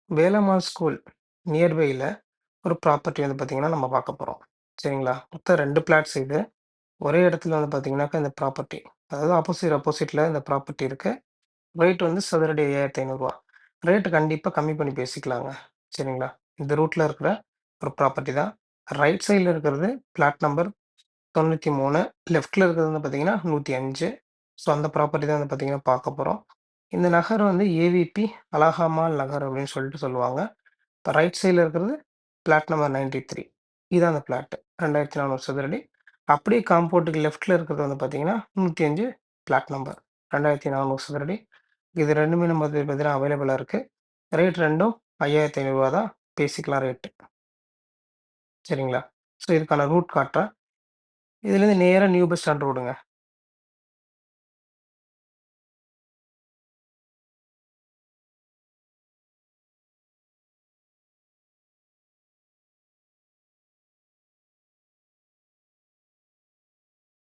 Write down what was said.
Velammal school நியர்பைல ஒரு property வந்து பார்த்தீங்கன்னா, நம்ம பார்க்க போறோம். சரிங்களா? மொத்தம் 2 பிளாட்ஸ் இது. ஒரே இடத்துல வந்து பார்த்தீங்கன்னாக்கா, இந்த ப்ராப்பர்ட்டி அதாவது ஆப்போசிட்ல இந்த ப்ராப்பர்ட்டி இருக்கு. ரேட் வந்து சதுரடி ரூ. 5500. ரேட் கண்டிப்பா கம்மி பண்ணி பேசிக்கலாங்க. சரிங்களா? இந்த ரூட்ல இருக்கிற ஒரு ப்ராப்பர்ட்டி தான். ரைட் சைட்ல இருக்கிறது பிளாட் நம்பர் 93. லெஃப்ட்ல இருக்கிறது வந்து பார்த்தீங்கன்னா, 105. ஸோ அந்த ப்ராப்பர்ட்டி தான் வந்து பார்த்தீங்கன்னா பார்க்க போறோம். இந்த நகர் வந்து ஏவிபி அழகாமால் நகர் அப்படின்னு சொல்லிட்டு சொல்லுவாங்க. இப்ப ரைட் சைட்ல இருக்கிறது பிளாட் நம்பர் 93. இதான் அந்த பிளாட். 2400 சதுரடி. அப்படியே காம்பவுண்டுக்கு லெஃப்ட்ல இருக்கிறது வந்து பார்த்தீங்கன்னா, 105 பிளாட் நம்பர். 2400 சதுரடி. இது 2மே நம்ம வந்து பார்த்தீங்கன்னா அவைலபிளா இருக்கு. ரேட் 2ம் ரூ. 5500 தான் பேசிக்கலாம் ரேட்டு. சரிங்களா? ஸோ இதுக்கான ரூட் காட்டுறேன். இதுலேருந்து நேரா நியூ பஸ் ஸ்டாண்ட் ரோடுங்க.